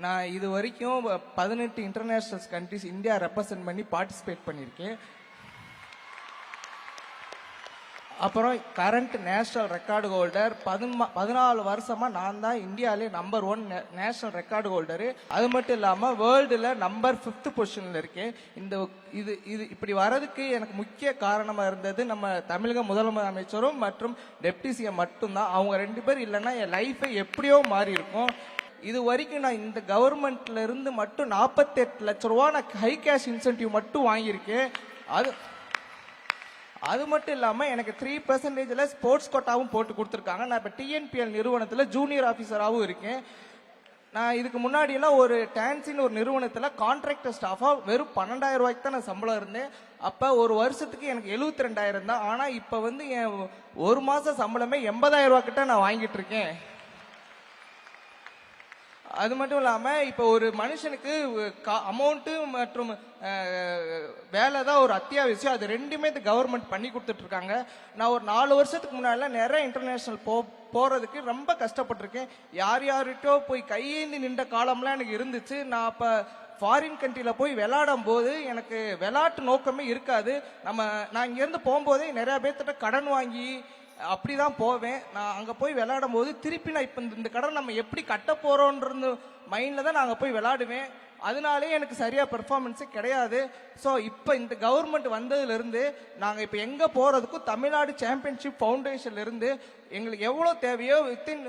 நான் இது வரைக்கும் 18 இன்டர்நேஷனல் கண்ட்ரிஸ் இந்தியா ரெப்ரசன்ட் பண்ணி பார்ட்டிசிபேட் பண்ணியிருக்கேன். அப்புறம் கரண்ட் நேஷனல் ரெக்கார்டு ஹோல்டர் 14 வருஷமா நான் தான் இந்தியாவிலே நம்பர் 1 நேஷனல் ரெக்கார்டு ஹோல்டரு. அது மட்டும் இல்லாமல் வேர்ல்டில் நம்பர் 5th பொசிஷனில் இருக்கேன். இது இப்படி வர்றதுக்கு எனக்கு முக்கிய காரணமாக இருந்தது நம்ம தமிழக முதலமைச்சரும் மற்றும் டெப்டி சிஎம் மட்டும்தான். அவங்க 2 பேர் இல்லைன்னா என் லைஃபை எப்படியோ மாறி இருக்கும். இது வரைக்கும் நான் இந்த கவர்மெண்ட்ல இருந்து மட்டும் 48 லட்ச ரூபா நான் ஹை கேஷ் இன்சென்டிவ் மட்டும் வாங்கியிருக்கேன். அது மட்டும் இல்லாமல் எனக்கு 3% ஸ்போர்ட்ஸ் கோட்டாவும் போட்டு கொடுத்துருக்காங்க. நான் இப்போ டிஎன்பிஎல் நிறுவனத்தில் ஜூனியர் ஆஃபீஸராகவும் இருக்கேன். நான் இதுக்கு முன்னாடியெல்லாம் ஒரு டான்சின்னு ஒரு நிறுவனத்தில் கான்ட்ராக்டர் ஸ்டாஃபாக வெறும் 12,000 ரூபாய்க்கு தான் நான் சம்பளம் இருந்தேன். அப்போ ஒரு வருஷத்துக்கு எனக்கு 72,000 தான். ஆனால் இப்போ வந்து என் ஒரு மாதம் சம்பளமே 80,000 ரூபா கிட்ட நான் வாங்கிட்டு இருக்கேன். அது மட்டும் இல்லாமல் இப்போ ஒரு மனுஷனுக்கு அமௌண்ட்டு மற்றும் வேலை தான் ஒரு அத்தியாவசியம். அது ரெண்டுமே இந்த கவர்மெண்ட் பண்ணி கொடுத்துட்ருக்காங்க. நான் ஒரு 4 வருஷத்துக்கு முன்னாடிலாம் நிறைய இன்டர்நேஷ்னல் போகிறதுக்கு ரொம்ப கஷ்டப்பட்டிருக்கேன். யார்கிட்டோ போய் கையேந்தி நின்ற காலம்லாம் எனக்கு இருந்துச்சு. நான் அப்போ ஃபாரின் கண்ட்ரியில் போய் விளையாடும் போது எனக்கு விளையாட்டு நோக்கமே இருக்காது. நான் இங்கேருந்து போகும்போதே நிறையா பேர்த்திட்ட கடன் வாங்கி அப்படிதான் போவேன். நான் அங்கே போய் விளையாடும் போது திருப்பி நான் இப்போ இந்த கடன் நம்ம எப்படி கட்ட போகிறோன்றது மைண்டில் தான் நான் அங்கே போய் விளையாடுவேன். அதனாலே எனக்கு சரியாக பெர்ஃபார்மன்ஸே கிடையாது. ஸோ இப்போ இந்த கவர்மெண்ட் வந்ததுலேருந்து நாங்கள் இப்போ எங்கே போகிறதுக்கும் தமிழ்நாடு சாம்பியன்ஷிப் ஃபவுண்டேஷன்லேருந்து எங்களுக்கு எவ்வளோ தேவையோ வித்தின்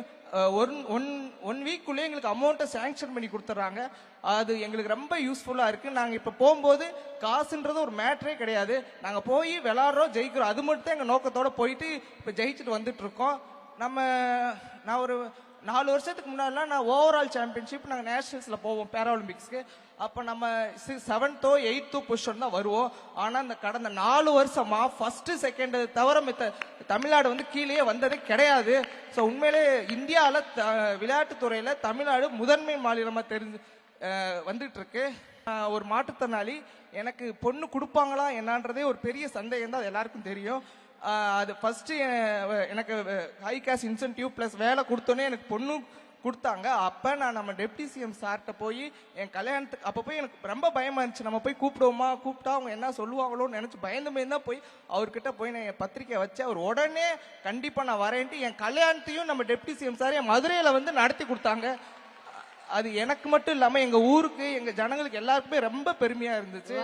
ஒன் வீக்குள்ளே எங்களுக்கு அமௌண்ட்டை சேங்ஷன் பண்ணி கொடுத்துட்றாங்க. அது எங்களுக்கு ரொம்ப யூஸ்ஃபுல்லாக இருக்குது. நாங்கள் இப்போ போகும்போது காசுன்றது ஒரு மேட்ரே கிடையாது. நாங்கள் போய் விளாட்றோம், ஜெயிக்கிறோம். அது மட்டும் தான் எங்கள் நோக்கத்தோடு போயிட்டு இப்போ ஜெயிச்சுட்டு வந்துட்டுருக்கோம். நான் ஒரு 4 வருஷத்துக்கு முன்னாடிலாம் நான் ஓவரால் சாம்பியன்ஷிப் நாங்கள் நேஷனல்ஸில் போவோம் பேராலிம்பிக்ஸ்க்கு. அப்போ நம்ம 7th 8th பொசிஷன் தான் வருவோம். ஆனால் இந்த கடந்த 4 வருஷமா 1st 2nd தவிர தமிழ்நாடு வந்து கீழே வந்ததே கிடையாது. ஸோ உண்மையிலே இந்தியாவில் விளையாட்டுத்துறையில் தமிழ்நாடு முதன்மை மாநிலமாக வந்துட்டு இருக்கு. ஒரு மாற்றுத்திறனாளி எனக்கு பொண்ணு கொடுப்பாங்களா என்னன்றதே ஒரு பெரிய சந்தேகம் தான், அது எல்லாருக்கும் தெரியும். அது ஃபர்ஸ்ட் எனக்கு ஹை கேஷ் இன்சென்டிவ் ப்ளஸ் வேலை கொடுத்தோன்னே எனக்கு பொண்ணு கொடுத்தாங்க. அப்போ நான் நம்ம டெப்டி சிஎம் சார்கிட்ட போய் என் கல்யாணத்துக்கு அப்போ போய் எனக்கு ரொம்ப பயமாக இருந்துச்சு. நம்ம போய் கூப்பிட்டா அவங்க என்ன சொல்லுவாங்களோன்னு நினச்சி பயந்துமே தான் போய் அவர்கிட்ட போய் நான் என் பத்திரிக்கை வச்சு அவர் உடனே கண்டிப்பாக நான் வரேன்ட்டு என் கல்யாணத்தையும் நம்ம டெப்டி சிஎம் சார் என் மதுரையில் வந்து நடத்தி கொடுத்தாங்க. அது எனக்கு மட்டும் இல்லாமல் எங்கள் ஊருக்கு எங்கள் ஜனங்களுக்கு எல்லாருக்குமே ரொம்ப பெருமையாக இருந்துச்சு.